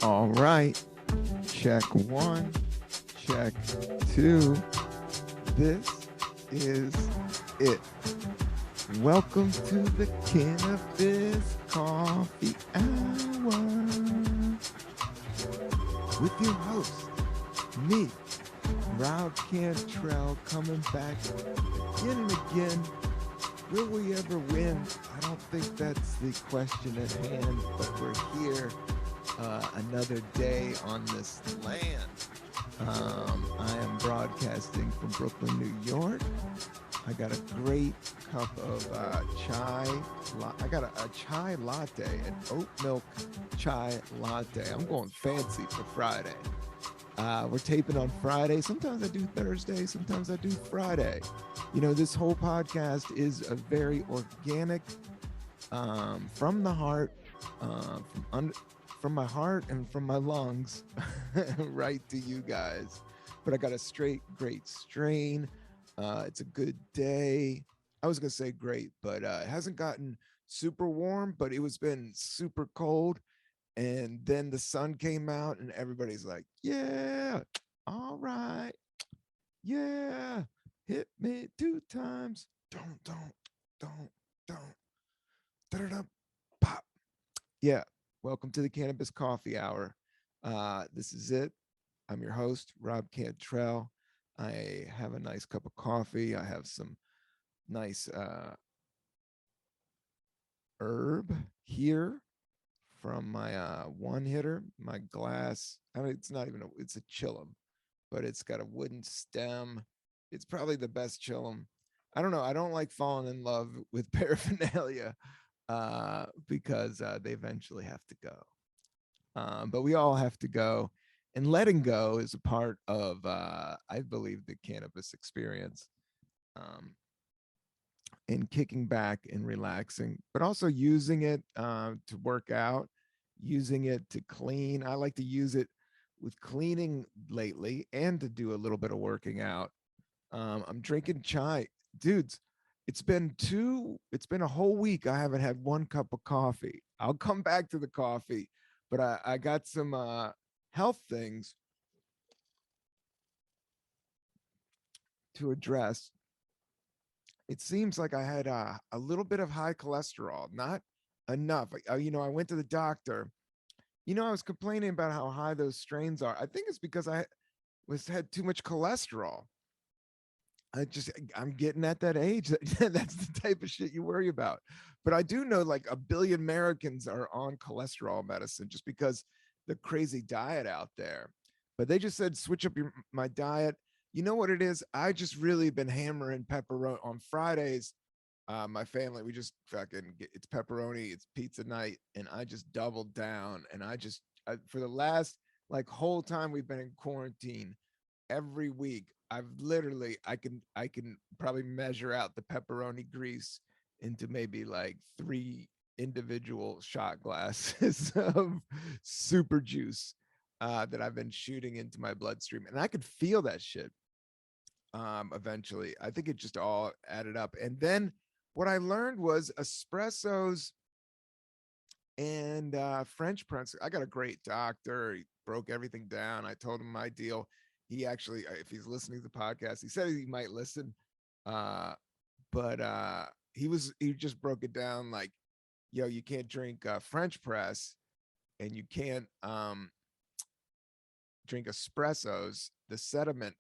All right. Check one, check two. This is it. Welcome to the Cannabis Coffee Hour with your host, me, Rob Cantrell, coming back again and again. Will we ever win? I don't think that's the question at hand, but we're here another day on this land. I am broadcasting from Brooklyn, New York. I got a great cup of chai. I got a chai latte, an Oat-milk Chai Latte. I'm going fancy for Friday. We're taping on Friday. Sometimes I do Thursday. Sometimes I do Friday. You know, this whole podcast is a very organic, from the heart, from my heart and from my lungs, right to you guys. But I got a great strain. It's a good day. I was gonna say great, but it hasn't gotten super warm, but it was been super cold. And then the sun came out and everybody's like, yeah, all right. Yeah, hit me 2 times. Don't. Da-da-da, pop. Yeah, welcome to the Cannabis Coffee Hour. This is it. I'm your host, Rob Cantrell. I have a nice cup of coffee. I have some nice herb here from my one hitter, my glass. I mean, it's a chillum, but it's got a wooden stem. It's probably the best chillum. I don't know. I don't like falling in love with paraphernalia because they eventually have to go. But we all have to go. And letting go is a part of, I believe, the cannabis experience. And kicking back and relaxing, but also using it to work out, using it to clean. I like to use it with cleaning lately and to do a little bit of working out. I'm drinking chai. Dudes, it's been a whole week. I haven't had 1 cup of coffee. I'll come back to the coffee, but I got some health things to address. It seems like I had a little bit of high cholesterol, not enough. I went to the doctor. I was complaining about how high those strains are. I think it's because I had too much cholesterol. I'm getting at that age. That's the type of shit you worry about. But I do know like 1 billion Americans are on cholesterol medicine just because the crazy diet out there. But they just said switch up my diet. You know what it is? I just really been hammering pepperoni on Fridays. My family, we just it's pepperoni, it's pizza night, and I just doubled down. And for the last like whole time we've been in quarantine, every week I can probably measure out the pepperoni grease into maybe like 3 individual shot glasses of super juice that I've been shooting into my bloodstream, and I could feel that shit eventually. I think it just all added up. And then what I learned was espressos and French press. I got a great doctor. He broke everything down. I told him my deal. He actually, if he's listening to the podcast, he said he might listen. But he just broke it down like, yo, you can't drink French press and you can't drink espressos. The sediment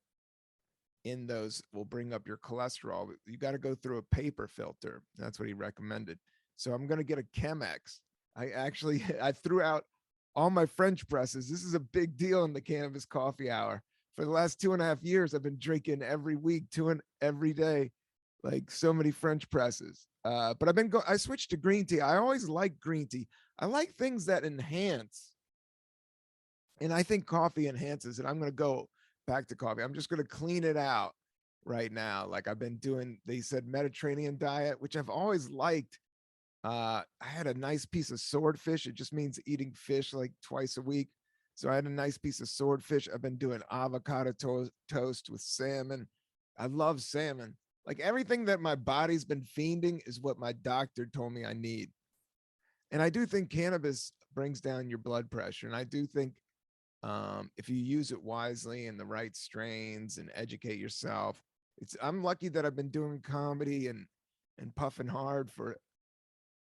in those will bring up your cholesterol. You got to go through a paper filter. That's what he recommended. So I'm going to get a Chemex. I threw out all my French presses. This is a big deal in the Cannabis Coffee Hour. For the last 2.5 years, I've been drinking every week, every day, like so many French presses. But I switched to green tea. I always like green tea. I like things that enhance. And I think coffee enhances it. I'm going to go back to coffee. I'm just going to clean it out right now. Like I've been doing, they said Mediterranean diet, which I've always liked. I had a nice piece of swordfish. It just means eating fish like twice a week. So I had a nice piece of swordfish. I've been doing avocado toast with salmon. I love salmon. Like everything that my body's been fiending is what my doctor told me I need. And I do think cannabis brings down your blood pressure. And I do think if you use it wisely and the right strains and educate yourself, I'm lucky that I've been doing comedy and puffing hard for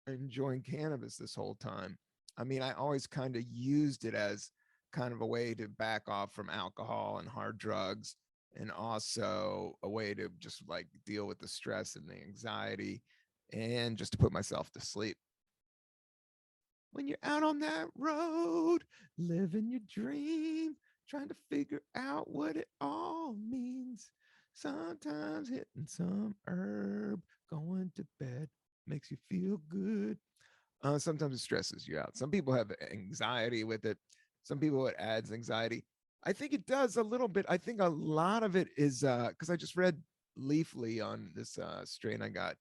enjoying cannabis this whole time. I mean, I always kind of used it as kind of a way to back off from alcohol and hard drugs, and also a way to just like deal with the stress and the anxiety and just to put myself to sleep. When you're out on that road, living your dream, trying to figure out what it all means. Sometimes hitting some herb, going to bed makes you feel good. Sometimes it stresses you out. Some people have anxiety with it. Some people it adds anxiety. I think it does a little bit. I think a lot of it is because I just read Leafly on this strain I got.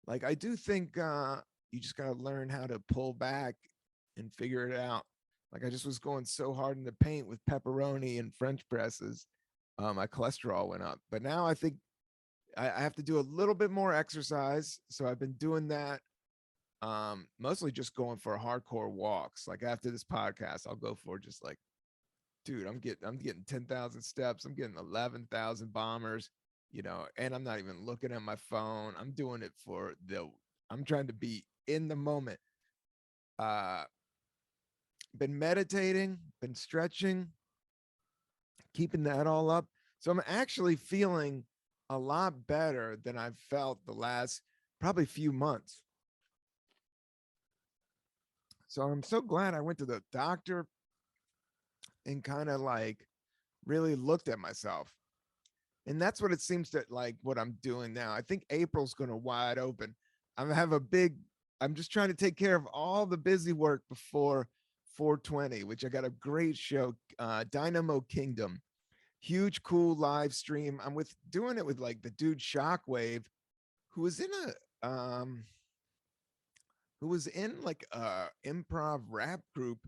Like I do think you just gotta learn how to pull back and figure it out. Like I just was going so hard in the paint with pepperoni and French presses, my cholesterol went up. But now I think I have to do a little bit more exercise. So I've been doing that. Mostly just going for hardcore walks. Like after this podcast, I'll go for just like, dude, I'm getting 10,000 steps. I'm getting 11,000 bombers, and I'm not even looking at my phone. I'm doing it I'm trying to be in the moment. Uh, been meditating, been stretching, keeping that all up. So I'm actually feeling a lot better than I've felt the last probably few months. So I'm so glad I went to the doctor and kind of like really looked at myself. And that's what it seems that like what I'm doing now. I think April's going to wide open. I'm just trying to take care of all the busy work before 420, which I got a great show, Dynamo Kingdom. Huge, cool live stream. I'm doing it with like the dude Shockwave, who was in like a improv rap group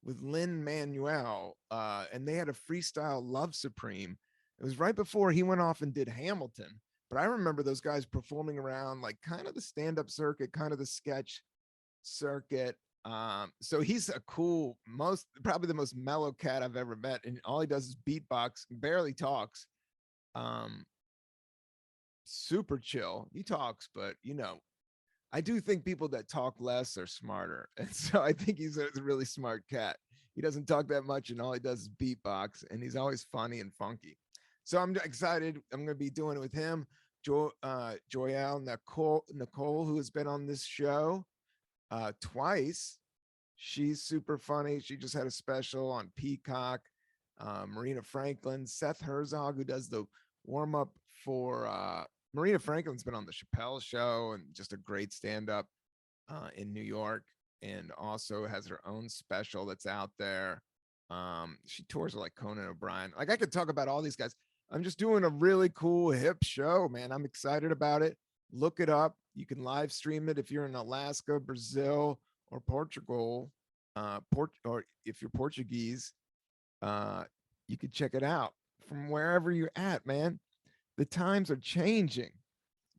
with Lin Manuel, and they had a freestyle Love Supreme. It was right before he went off and did Hamilton. But I remember those guys performing around like kind of the stand-up circuit, kind of the sketch circuit. So he's a cool, probably the most mellow cat I've ever met. And all he does is beatbox, barely talks. Super chill. He talks, but I do think people that talk less are smarter. And so I think he's a really smart cat. He doesn't talk that much, and all he does is beatbox, and he's always funny and funky. So I'm excited. I'm going to be doing it with him. Joyelle Nicole, who has been on this show twice. She's super funny. She just had a special on Peacock. Marina Franklin, Seth Herzog, who does the warm up for Marina Franklin's been on the Chappelle Show and just a great stand-up in New York, and also has her own special that's out there. She tours like Conan O'Brien. Like I could talk about all these guys. I'm just doing a really cool hip show, man. I'm excited about it. Look it up. You can live stream it if you're in Alaska, Brazil, or Portugal. Or if you're Portuguese, you can check it out from wherever you're at, man. The times are changing.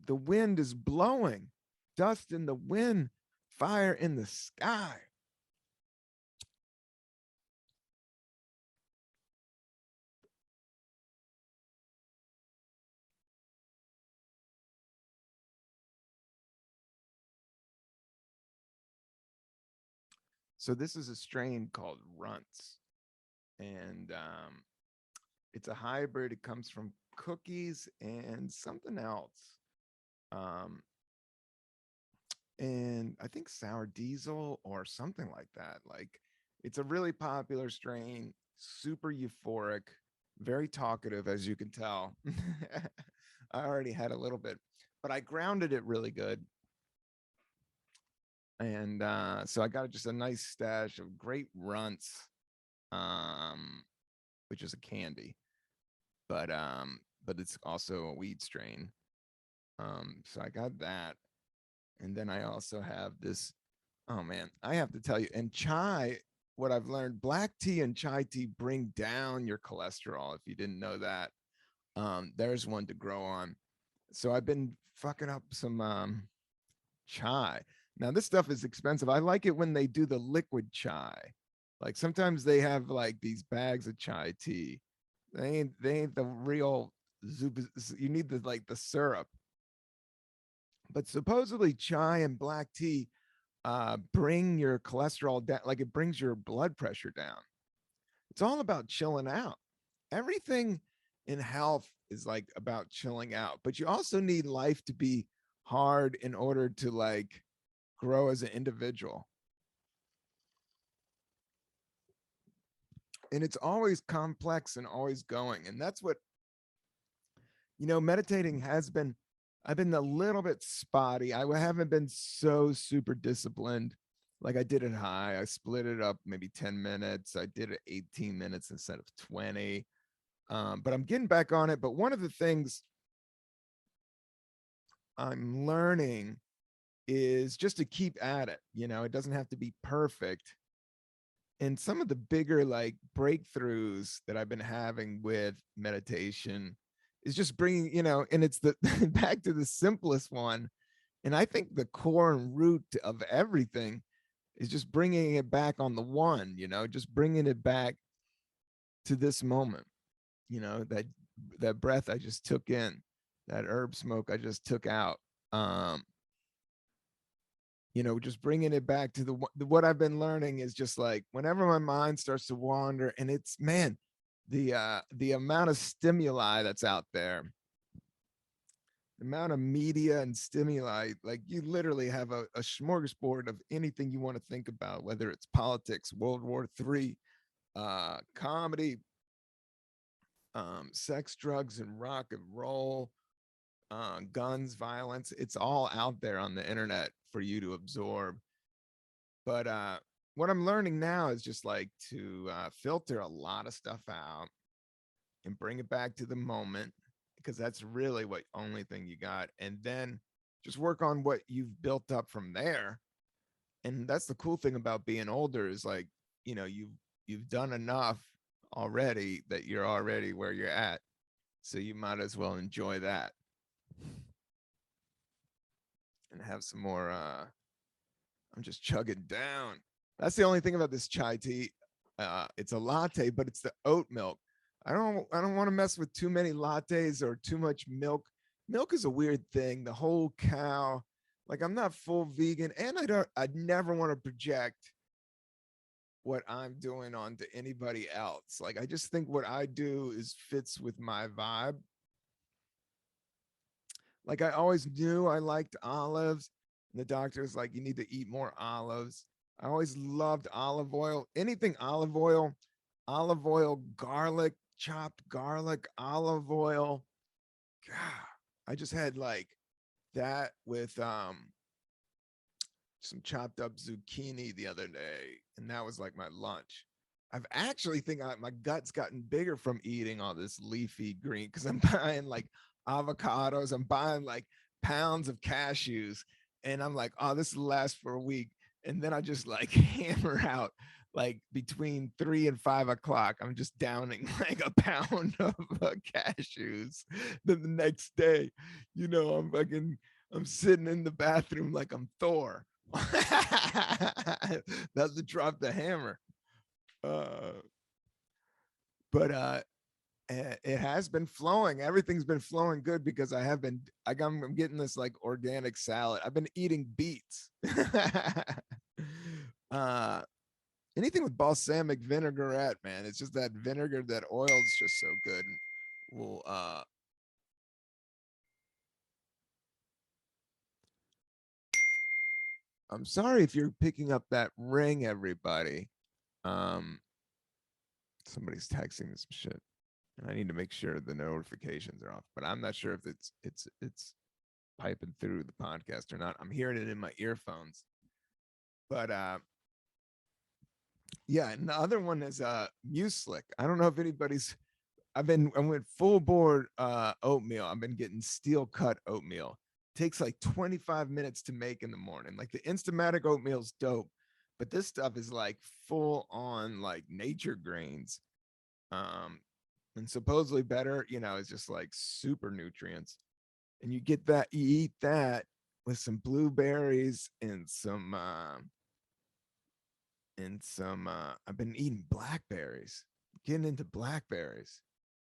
The wind is blowing. Dust in the wind, fire in the sky. So this is a strain called Runtz, and it's a hybrid. It comes from cookies and something else. And I think sour diesel or something like that. Like it's a really popular strain, super euphoric, very talkative, as you can tell. I already had a little bit, but I grounded it really good. And so I got just a nice stash of great Runtz, um, which is a candy, but it's also a weed strain. So I got that. And then I also have this. Oh man, I have to tell you, and chai, what I've learned, black tea and chai tea bring down your cholesterol. If you didn't know that, there's one to grow on. So I've been fucking up some chai. Now this stuff is expensive. I like it when they do the liquid chai. Like sometimes they have like these bags of chai tea. They ain't the real you need the like the syrup. But supposedly chai and black tea bring your cholesterol down, like it brings your blood pressure down. It's all about chilling out. Everything in health is like about chilling out, but you also need life to be hard in order to like grow as an individual. And it's always complex and always going. And that's what, meditating has been. I've been a little bit spotty. I haven't been so super disciplined. Like I did it high. I split it up maybe 10 minutes. I did it 18 minutes instead of 20. But I'm getting back on it. But one of the things I'm learning is just to keep at it. It doesn't have to be perfect. And some of the bigger like breakthroughs that I've been having with meditation is just bringing, and it's the back to the simplest one. And I think the core and root of everything is just bringing it back on the one, just bringing it back to this moment, that breath I just took in, that herb smoke I just took out. Just bringing it back to what I've been learning is just like whenever my mind starts to wander, and it's, man, the amount of stimuli that's out there, the amount of media and stimuli, like you literally have a smorgasbord of anything you want to think about, whether it's politics, World War III, comedy, sex, drugs, and rock and roll, guns, violence. It's all out there on the internet for you to absorb. But what I'm learning now is just like to filter a lot of stuff out and bring it back to the moment, because that's really what only thing you got. And then just work on what you've built up from there. And that's the cool thing about being older is like, you've done enough already that you're already where you're at. So you might as well enjoy that and have some more. I'm just chugging down. That's the only thing about this chai tea. It's a latte, but it's the oat milk. I don't want to mess with too many lattes or too much milk. Milk is a weird thing. The whole cow. Like I'm not full vegan, and I'd never want to project what I'm doing onto anybody else. Like I just think what I do is fits with my vibe. Like I always knew I liked olives. And the doctor was like, you need to eat more olives. I always loved olive oil. Anything olive oil, garlic, chopped garlic, olive oil. God, I just had like that with some chopped up zucchini the other day, and that was like my lunch. I've actually think my gut's gotten bigger from eating all this leafy green, because I'm buying like avocados, I'm buying like pounds of cashews, and I'm like, oh, this will last for a week. And then I just like hammer out like between 3 and 5 o'clock. I'm just downing like a pound of cashews. Then the next day, I'm sitting in the bathroom like I'm Thor. That's to drop the hammer. But it has been flowing. Everything's been flowing good because I'm getting this like organic salad. I've been eating beets. Anything with balsamic vinaigrette, man. It's just that vinegar, that oil is just so good. Will I'm sorry if you're picking up that ring, everybody. Um, Somebody's texting me some shit, and I need to make sure the notifications are off. But I'm not sure if it's piping through the podcast or not. I'm hearing it in my earphones. But yeah, and the other one is Mueslic. I don't know if anybody's. I went full board oatmeal. I've been getting steel cut oatmeal. Takes like 25 minutes to make in the morning. Like the Instamatic oatmeal's dope, but this stuff is like full on like nature grains. And supposedly better, it's just like super nutrients. And you eat that, with some blueberries and some I've been eating blackberries, getting into blackberries,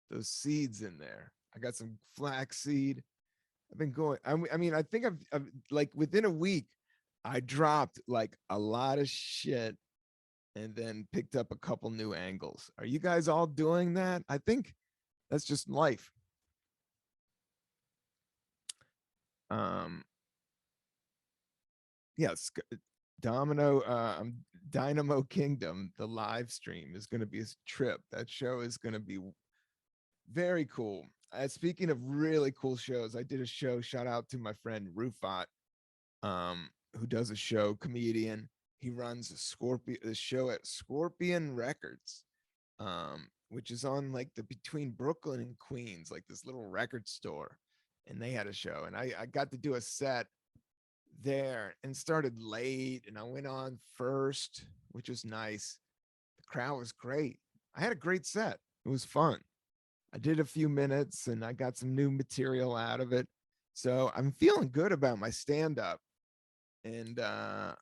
those seeds in there. I got some flaxseed. I've been going. I mean, I think I've like within a week, I dropped like a lot of shit and then picked up a couple new angles. Are you guys all doing that? I think that's just life. Um, yes, Dynamo Kingdom, the live stream is going to be a trip. That show is going to be very cool. Speaking of really cool shows, I did a show. Shout out to my friend Rufat, who does a show, comedian. He runs a show at Scorpion Records, which is on like the between Brooklyn and Queens, like this little record store. And they had a show, and I got to do a set there and started late, and I went on first, which was nice. The crowd was great. I had a great set. It was fun. I did a few minutes and I got some new material out of it. So I'm feeling good about my stand up. And I'm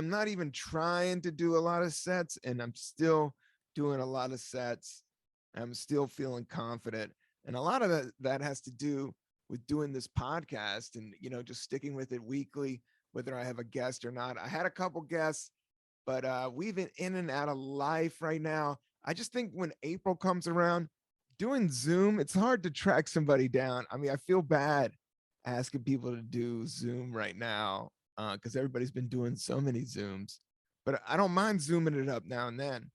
not even trying to do a lot of sets, and I'm still doing a lot of sets. I'm still feeling confident. And a lot of that has to do with doing this podcast and, just sticking with it weekly, whether I have a guest or not. I had a couple guests, but we've been in and out of life right now. I just think when April comes around, doing Zoom, it's hard to track somebody down. I mean, I feel bad asking people to do Zoom right now because everybody's been doing so many Zooms. But I don't mind zooming it up now and then.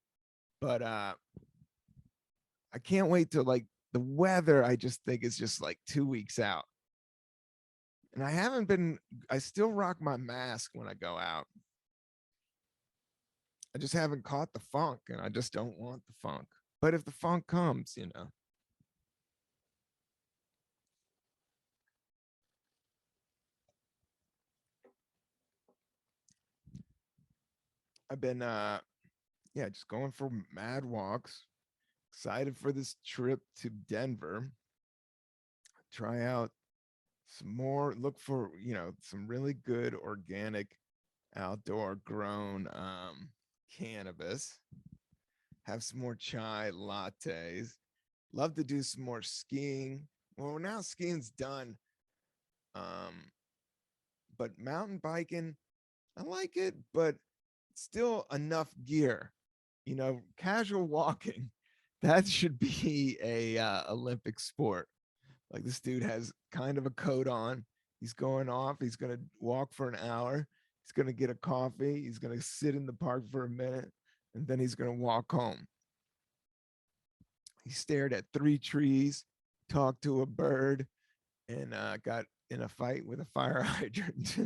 But I can't wait till like the weather. I just think is just like 2 weeks out. And I still rock my mask when I go out. I just haven't caught the funk, and I just don't want the funk. But if the funk comes, I've been just going for mad walks. Excited for this trip to Denver. Try out some more, look for, some really good organic outdoor grown cannabis. Have some more chai lattes. Love to do some more skiing. Well, now skiing's done. Um, but mountain biking, I like it, but still enough gear. Casual walking, that should be a Olympic sport. Like this dude has kind of a coat on. He's going off. He's going to walk for an hour. He's going to get a coffee. He's going to sit in the park for a minute, and then he's going to walk home. He stared at 3 trees, talked to a bird, and got in a fight with a fire hydrant.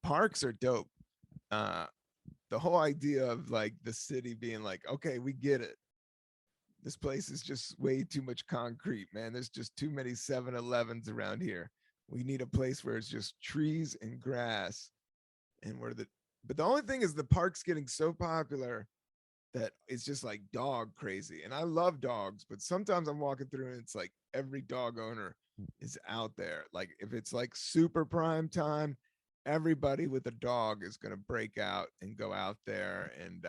Parks are dope. The whole idea of like the city being like, okay, we get it. This place is just way too much concrete, man. There's just too many 7-Elevens around here. We need a place where it's just trees and grass. But the only thing is the park's getting so popular that it's just like dog crazy. And I love dogs, but sometimes I'm walking through and it's like every dog owner is out there. Like if it's like super prime time, everybody with a dog is going to break out and go out there and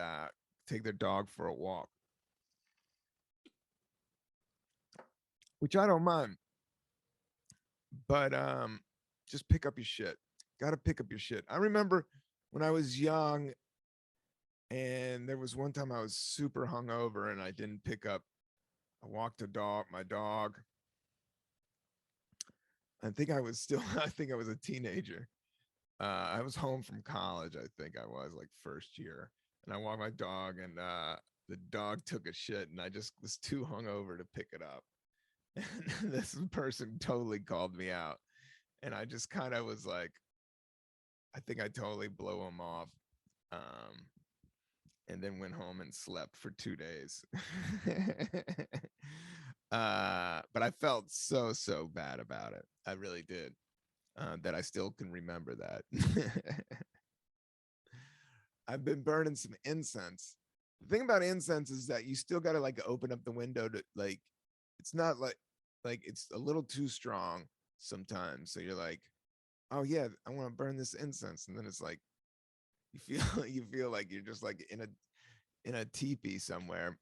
take their dog for a walk, which I don't mind. But just pick up your shit. Got to pick up your shit. I remember when I was young and there was one time I was super hungover and I didn't pick up. I walked my dog. I think I was a teenager. I was home from college. I think I was like first year, and I walked my dog, and the dog took a shit, and I just was too hungover to pick it up. And this person totally called me out, and I just kind of was like, I think I totally blew him off, and then went home and slept for 2 days. But I felt so bad about it. I really did. That I still can remember that. I've been burning some incense. The thing about incense is that you still got to like open up the window to like, it's not like like it's a little too strong sometimes. So you're like, oh yeah, I want to burn this incense, and then it's like you feel like you're just like in a teepee somewhere,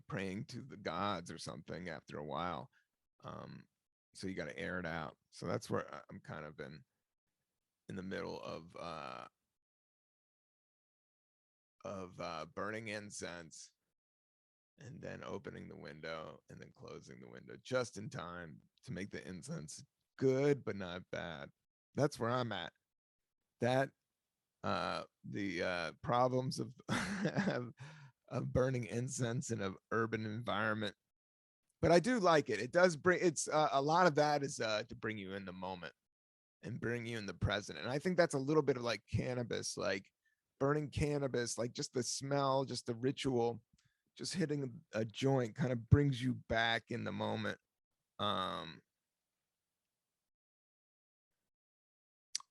praying to the gods or something after a while. Um, so you got to air it out. So that's where I'm kind of in the middle of burning incense and then opening the window and then closing the window just in time to make the incense good but not bad. That's where I'm at. That the problems of of burning incense in an urban environment, but I do like it. It does bring it's a lot of that is to bring you in the moment and bring you in the present. And I think that's a little bit of like cannabis, like burning cannabis, like just the smell, just the ritual, just hitting a joint kind of brings you back in the moment. Um,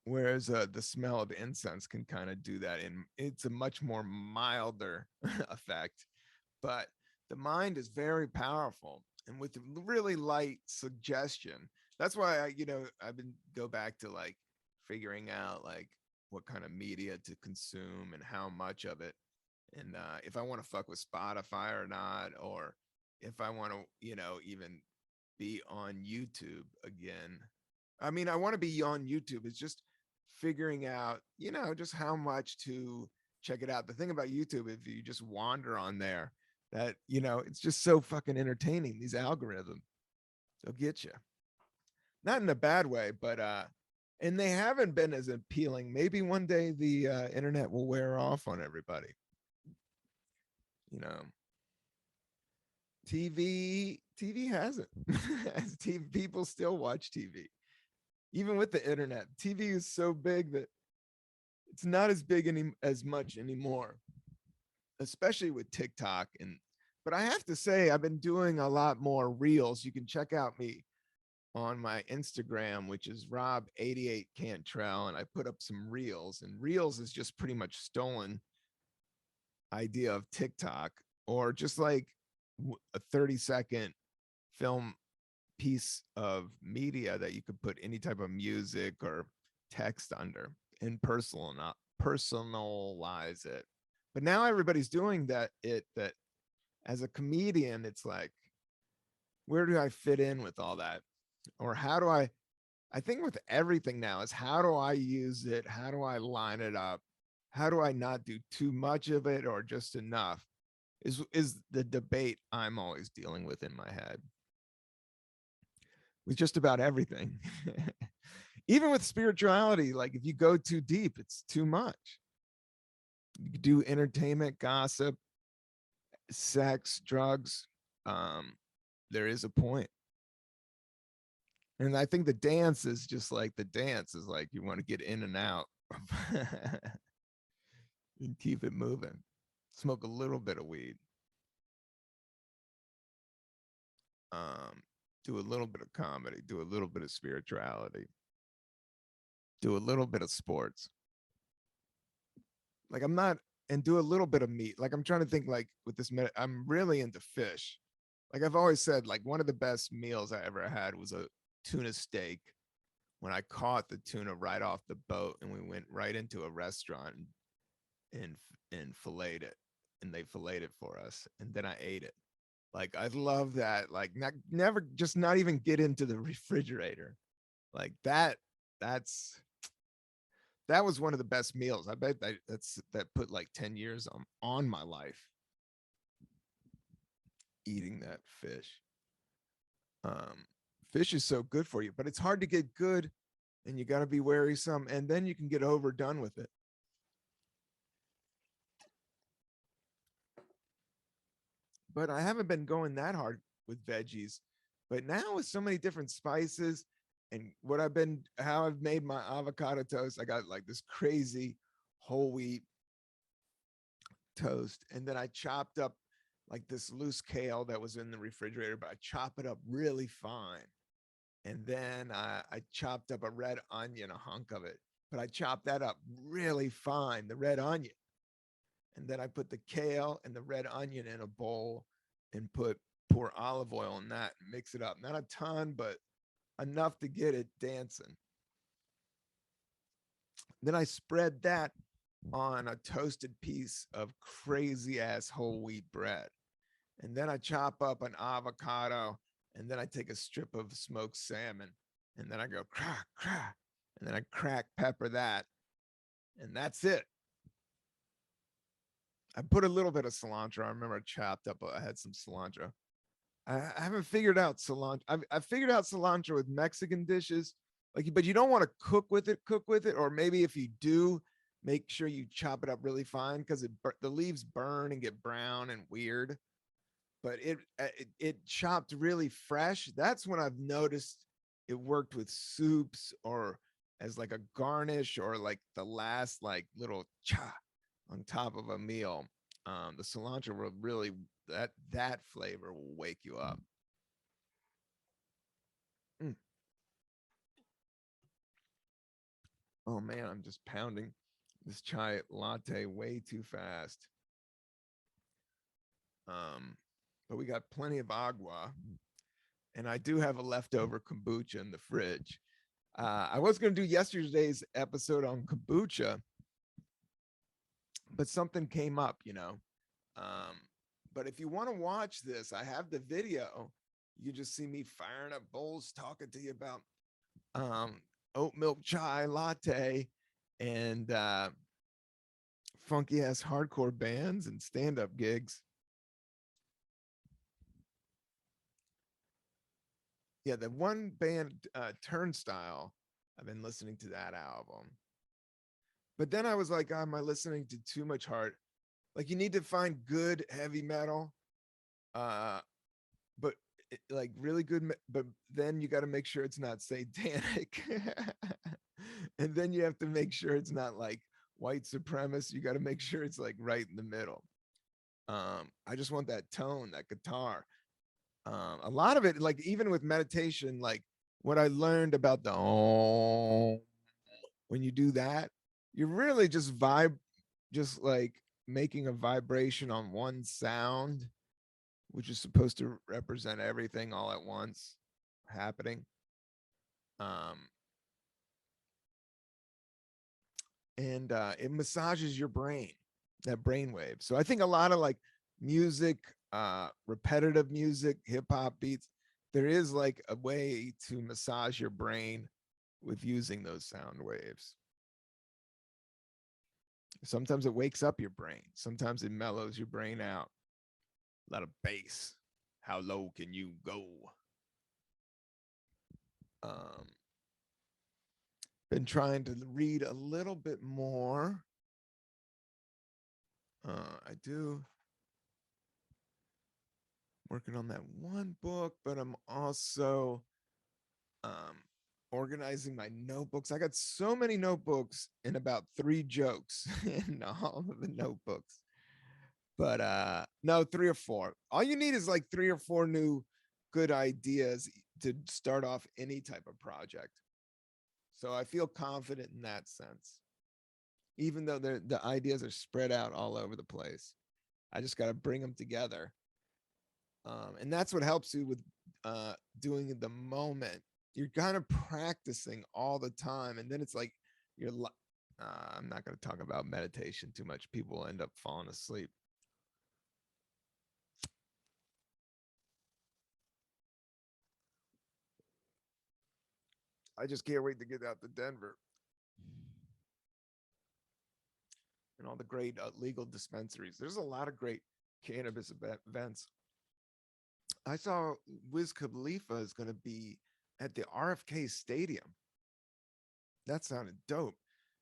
whereas the smell of incense can kind of do that, and it's a much more milder effect. But the mind is very powerful, and with really light suggestion. That's why I've been go back to like figuring out like what kind of media to consume and how much of it, and if I want to fuck with Spotify or not, or if I want to, even be on YouTube again. I mean, I want to be on YouTube. It's just figuring out, just how much to check it out. The thing about YouTube, if you just wander on there, that, it's just so fucking entertaining. These algorithms, they'll get you. Not in a bad way, but, and they haven't been as appealing. Maybe one day the internet will wear off on everybody. You know, TV hasn't. TV, people still watch TV. Even with the internet, TV is so big that it's not as big as much anymore, especially with TikTok. But I have to say, I've been doing a lot more reels. You can check out me on my Instagram, which is Rob88 Cantrell, and I put up some reels. And reels is just pretty much stolen idea of TikTok, or just like a 30-second film piece of media that you could put any type of music or text under and personalize it. But now everybody's doing that as a comedian, it's like, where do I fit in with all that? Or how do I think with everything now is, how do I use it? How do I line it up? How do I not do too much of it or just enough? Is the debate I'm always dealing with in my head with just about everything. Even with spirituality, like if you go too deep, it's too much. You do entertainment, gossip, sex, drugs. There is a point. And I think the dance is just like the dance is like you want to get in and out and keep it moving. Smoke a little bit of weed. Do a little bit of comedy, do a little bit of spirituality, do a little bit of sports. Like I'm not, and do a little bit of meat. Like I'm trying to think like with this, I'm really into fish. Like I've always said, like one of the best meals I ever had was a tuna steak when I caught the tuna right off the boat and we went right into a restaurant and filleted it, and they filleted it for us, and then I ate it. Like I love that. Like never, just not even get into the refrigerator. Like that's that was one of the best meals. I bet that put like 10 years on my life, eating that fish. Um, Fish is so good for you, but it's hard to get good, and you got to be wary some, and then you can get overdone with it. But I haven't been going that hard with veggies. But now with so many different spices and how I've made my avocado toast, I got like this crazy whole wheat toast. And then I chopped up like this loose kale that was in the refrigerator, but I chop it up really fine. And then I chopped up a red onion, a hunk of it, but I chopped that up really fine, the red onion. And then I put the kale and the red onion in a bowl and put pour olive oil in that and mix it up. Not a ton, but enough to get it dancing. Then I spread that on a toasted piece of crazy ass whole wheat bread. And then I chop up an avocado, and then I take a strip of smoked salmon, and then I go crack, crack, and then I crack pepper that, and that's it. I put a little bit of cilantro. I remember I chopped up, I had some cilantro. I haven't figured out cilantro. I've figured out cilantro with Mexican dishes, like, but you don't want to cook with it, or maybe if you do, make sure you chop it up really fine because the leaves burn and get brown and weird. But it chopped really fresh. That's when I've noticed it worked with soups or as like a garnish or like the last like little cha on top of a meal. The cilantro will really that flavor will wake you up. Mm. Oh man, I'm just pounding this chai latte way too fast. But we got plenty of agua, and I do have a leftover kombucha in the fridge. I was going to do yesterday's episode on kombucha, but something came up, you know. But if you want to watch this, I have the video. You just see me firing up bowls, talking to you about Oat-milk Chai Latte and funky ass hardcore bands and stand-up gigs. Yeah, the one band, Turnstile, I've been listening to that album. But then I was like, am I listening to too much hard? Like, you need to find good heavy metal, but like really good, but then you got to make sure it's not satanic. And then you have to make sure it's not like white supremacist. You got to make sure it's like right in the middle. I just want that tone, that guitar. A lot of it, like even with meditation, like what I learned about the when you do that, you're really just just like making a vibration on one sound, which is supposed to represent everything all at once happening. And it massages your brain, that brain wave. So I think a lot of like music, repetitive music, hip hop beats, there is like a way to massage your brain with using those sound waves. Sometimes it wakes up your brain. Sometimes it mellows your brain out. A lot of bass. How low can you go? Been trying to read a little bit more. I do. Working on that one book, but I'm also organizing my notebooks. I got so many notebooks and about 3 jokes in all of the notebooks. But no, 3 or 4. All you need is like 3 or 4 new good ideas to start off any type of project. So I feel confident in that sense. Even though the ideas are spread out all over the place. I just got to bring them together. And that's what helps you with doing the moment. You're kind of practicing all the time. And then it's like, I'm not going to talk about meditation too much. People end up falling asleep. I just can't wait to get out to Denver. And all the great legal dispensaries. There's a lot of great cannabis events. I saw Wiz Khalifa is going to be at the RFK Stadium. That sounded dope.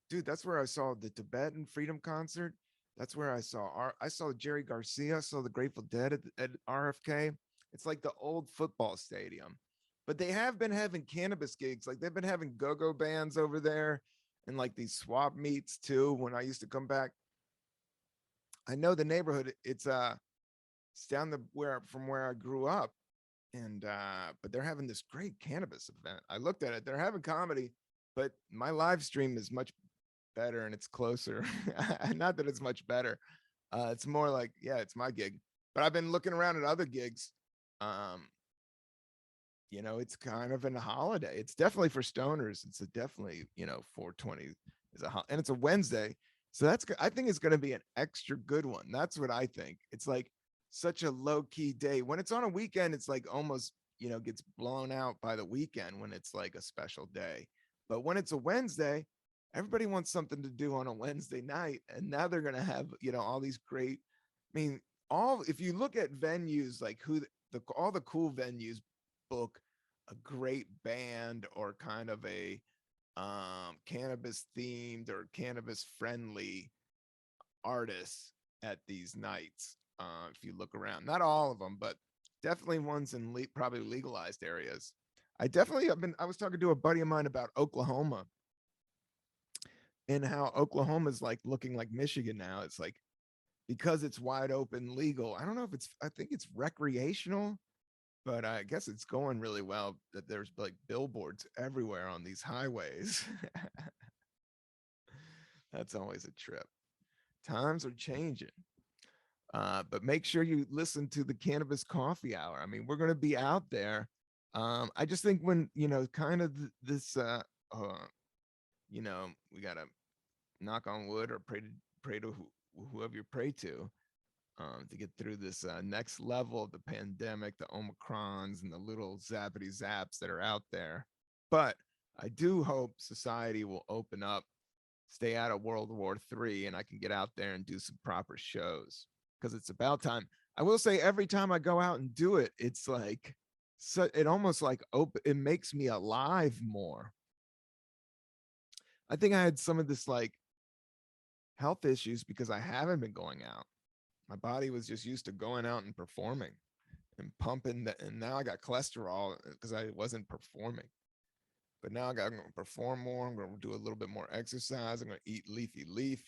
Dude, that's where I saw the Tibetan Freedom Concert. That's where I saw Jerry Garcia, saw the Grateful Dead at RFK. It's like the old football stadium. But they have been having cannabis gigs. Like they've been having go-go bands over there and like these swap meets too. When I used to come back, I know the neighborhood. It's down from where I grew up. And but they're having this great cannabis event. I looked at it. They're having comedy, but my live stream is much better and it's closer. Not that it's much better. It's more like, yeah, it's my gig. But I've been looking around at other gigs Um, it's kind of a holiday. It's definitely for stoners. It's a definitely, 420 is and it's a Wednesday. So I think it's going to be an extra good one. That's what I think. It's like such a low key day. When it's on a weekend, it's like almost, gets blown out by the weekend when it's like a special day. But when it's a Wednesday, everybody wants something to do on a Wednesday night. And now they're going to have, all these great, I mean, if you look at venues, like all the cool venues book a great band or kind of a cannabis themed or cannabis friendly artists at these nights. If you look around, not all of them, but definitely ones in probably legalized areas. I was talking to a buddy of mine about Oklahoma and how Oklahoma is like looking like Michigan now. It's like, because it's wide open legal. I don't know if I think it's recreational, but I guess it's going really well that there's like billboards everywhere on these highways. That's always a trip. Times are changing. But make sure you listen to the Cannabis Coffee Hour. I mean, we're going to be out there. I just think when, kind of this, we got to knock on wood or pray to whoever you pray to get through this next level of the pandemic, the Omicrons and the little zappity zaps that are out there. But I do hope society will open up, stay out of World War III, and I can get out there and do some proper shows because it's about time. I will say every time I go out and do it, it's like, so it almost like it makes me alive more. I think I had some of this like health issues because I haven't been going out. My body was just used to going out and performing and pumping and now I got cholesterol because I wasn't performing. But now I'm going to perform more. I'm going to do a little bit more exercise. I'm going to eat leafy leaf.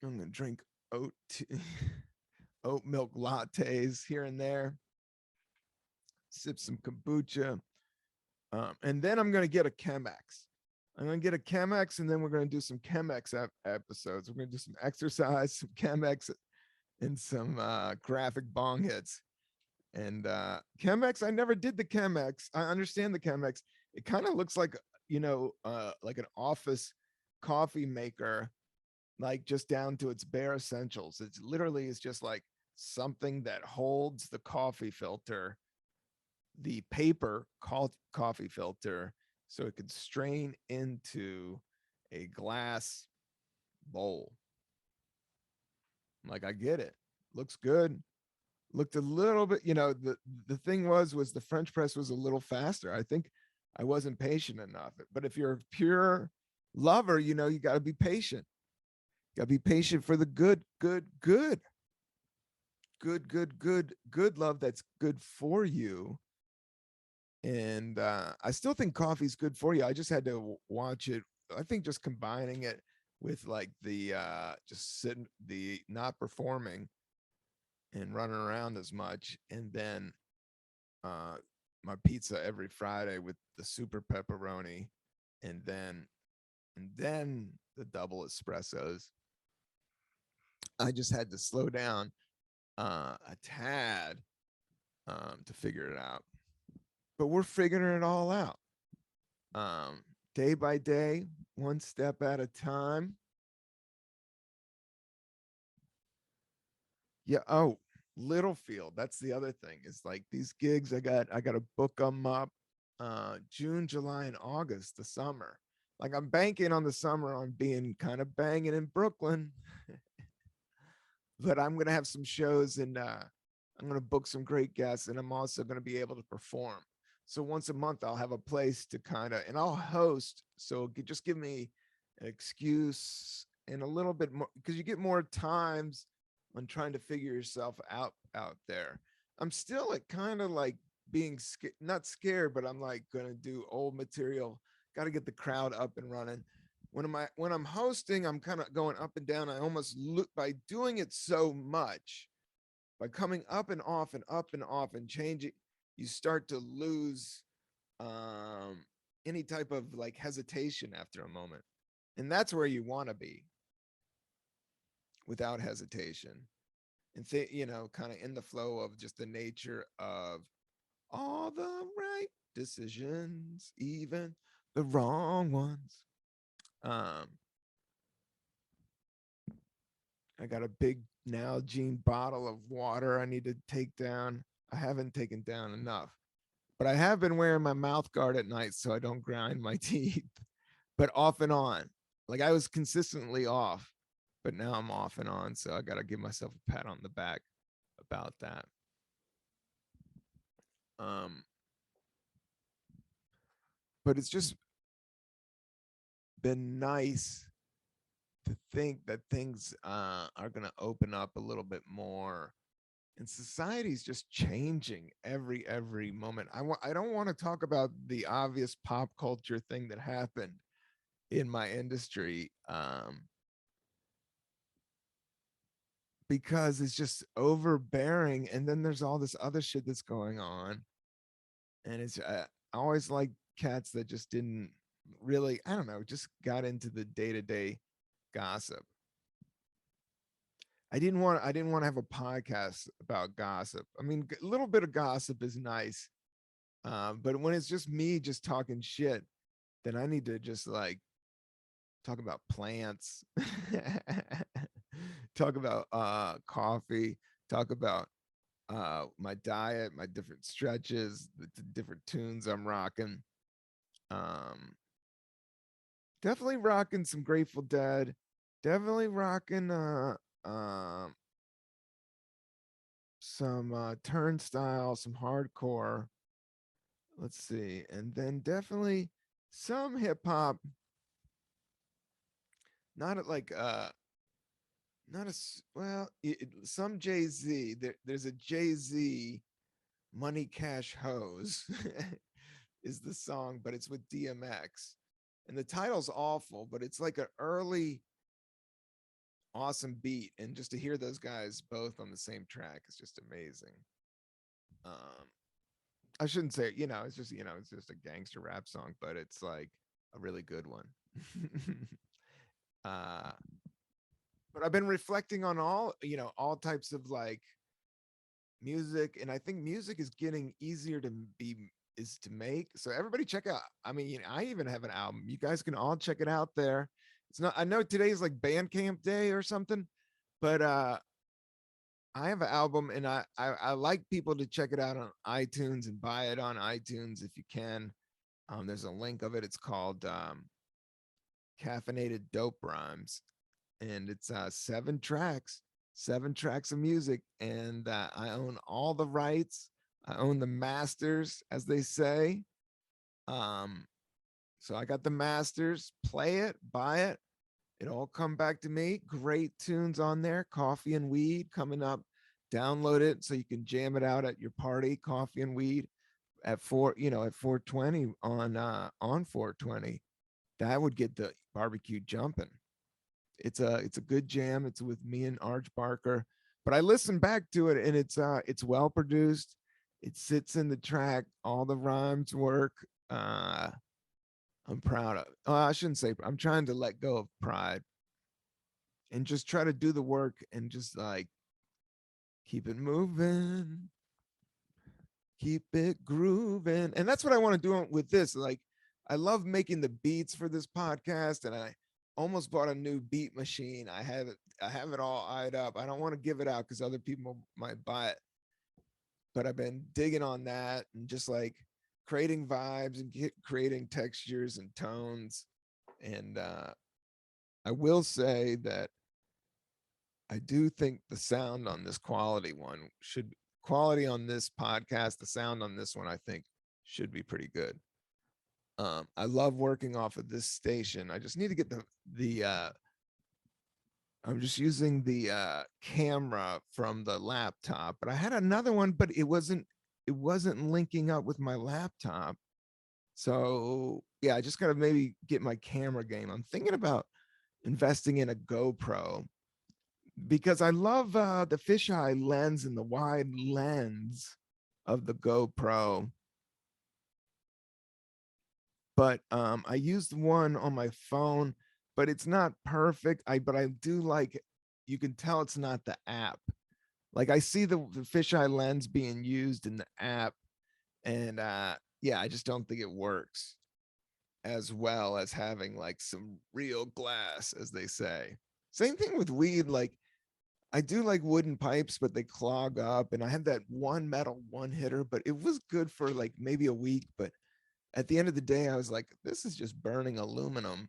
I'm going to drink oat milk lattes here and there. Sip some kombucha. And then I'm going to get a Chemex. I'm going to get a Chemex, and then we're going to do some Chemex episodes. We're going to do some exercise, some Chemex, and some graphic bong hits. And Chemex, I never did the Chemex. I understand the Chemex. It kind of looks like, like an office coffee maker, like just down to its bare essentials. It's literally is just like something that holds the coffee filter, the paper called coffee filter, so it could strain into a glass bowl. Like, I get it. Looks good. Looked a little bit, the thing was the French press was a little faster. I think I wasn't patient enough. But if you're a pure lover, you got to be patient. Got to be patient for the good love that's good for you. And I still think coffee's good for you. I just had to watch it. I think just combining it with like the just sitting, the not performing and running around as much, and then my pizza every Friday with the super pepperoni, and then the double espressos. I just had to slow down a tad to figure it out, but we're figuring it all out, day by day, one step at a time. Yeah. Oh, Littlefield. That's the other thing. Is like these gigs. I got to book them up. June, July, and August, the summer. Like I'm banking on the summer on being kind of banging in Brooklyn, but I'm gonna have some shows and I'm gonna book some great guests, and I'm also gonna be able to perform. So once a month, I'll have a place to kind of, and I'll host. So just give me an excuse and a little bit more because you get more times on trying to figure yourself out there. I'm still like kind of like being not scared, but I'm like gonna do old material. Got to get the crowd up and running. When I'm hosting, I'm kind of going up and down. I almost look by doing it so much, by coming up and off and up and off and changing, you start to lose any type of like hesitation after a moment, and that's where you want to be, without hesitation. and kind of in the flow of just the nature of all the right decisions, even the wrong ones. Um, I got a big Nalgene bottle of water I need to take down. I haven't taken down enough, but I have been wearing my mouth guard at night so I don't grind my teeth. But off and on, like I was consistently off, but now I'm off and on. So I got to give myself a pat on the back about that. Um, but it's just been nice to think that things are going to open up a little bit more, and society's just changing every moment. I don't want to talk about the obvious pop culture thing that happened in my industry, because it's just overbearing, and then there's all this other shit that's going on, and it's I always like cats that just didn't really, I don't know, just got into the day-to-day gossip. I didn't want to have a podcast about gossip. I mean, a little bit of gossip is nice, but when it's just me just talking shit, then I need to just like talk about plants, talk about coffee, talk about my diet, my different stretches, the different tunes I'm rocking. Um, definitely rocking some Grateful Dead. Definitely rocking um some Turnstile, some hardcore. Let's see, and then definitely some hip hop. Not at like not a well, some Jay Z. There's a Jay Z Money Cash Hose is the song, but it's with DMX, and the title's awful, but it's like an early awesome beat, and just to hear those guys both on the same track is just amazing. Um, I shouldn't say, it's just a gangster rap song, but it's like a really good one. uh, but I've been reflecting on all types of like music, and I think music is getting easier to make. So everybody check out. I mean, I even have an album. You guys can all check it out there. It's not. I know today's like Bandcamp Day or something, but I have an album, and I like people to check it out on iTunes and buy it on iTunes if you can. There's a link of it. It's called Caffeinated Dope Rhymes, and it's 7 tracks of music, and I own all the rights. I own the masters, as they say. Um, so I got the masters. Play it, buy it. It all come back to me. Great tunes on there. Coffee and Weed coming up. Download it so you can jam it out at your party. Coffee and Weed at 420 on 420. That would get the barbecue jumping. It's a good jam. It's with me and Arch Barker. But I listened back to it, and it's well produced. It sits in the track. All the rhymes work. I'm proud of. I shouldn't say. I'm trying to let go of pride and just try to do the work and just like keep it moving, keep it grooving. And that's what I want to do with this. Like, I love making the beats for this podcast, and I almost bought a new beat machine. I have it all eyed up. I don't want to give it out because other people might buy it, but I've been digging on that and just like creating vibes and creating textures and tones. And I will say that I do think the sound on this quality on this podcast, the sound on this one, I think should be pretty good. I love working off of this station. I just need to get the I'm just using the camera from the laptop, but I had another one, but it wasn't linking up with my laptop. So yeah, I just gotta maybe get my camera game. I'm thinking about investing in a GoPro because I love the fisheye lens and the wide lens of the GoPro. But I used one on my phone, but it's not perfect. But I do like, you can tell it's not the app. Like I see the fisheye lens being used in the app, and yeah, I just don't think it works as well as having like some real glass, as they say. Same thing with weed. Like I do like wooden pipes, but they clog up. And I had that one metal one hitter, but it was good for like maybe a week. But at the end of the day, I was like, this is just burning aluminum.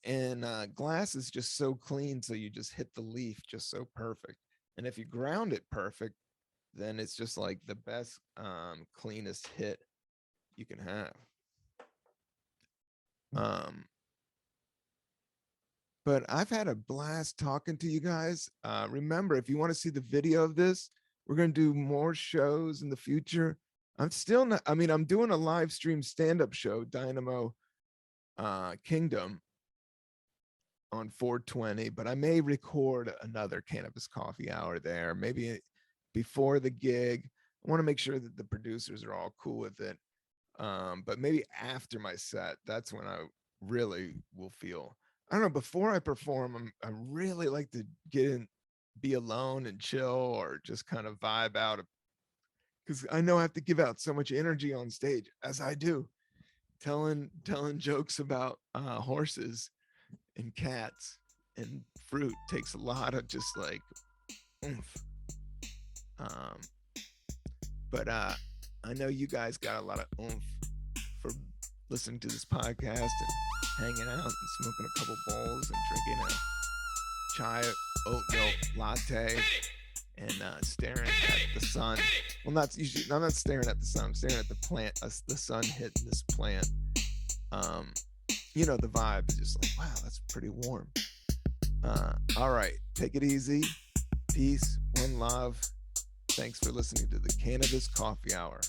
And glass is just so clean. So you just hit the leaf just so perfect. And if you ground it perfect, then it's just like the best, cleanest hit you can have. But I've had a blast talking to you guys. Remember, if you want to see the video of this, we're going to do more shows in the future. I'm still not, I mean, I'm doing a live stream stand-up show, Dynamo Kingdom, on 420, but I may record another Cannabis Coffee Hour there, maybe before the gig. I want to make sure that the producers are all cool with it. But maybe after my set, that's when I really will feel, I don't know, before I perform, I really like to get in, be alone and chill, or just kind of vibe out, because I know I have to give out so much energy on stage, as I do, telling jokes about horses and cats and fruit takes a lot of just like oomph. But I know you guys got a lot of oomph for listening to this podcast and hanging out and smoking a couple bowls and drinking a chai oat-milk latte and staring at the sun. Well, not usually. I'm not staring at the sun. I'm staring at the plant. The sun hitting this plant. You know, the vibe is just like, wow, that's pretty warm. All right, take it easy. Peace, one love. Thanks for listening to the Cannabis Coffee Hour.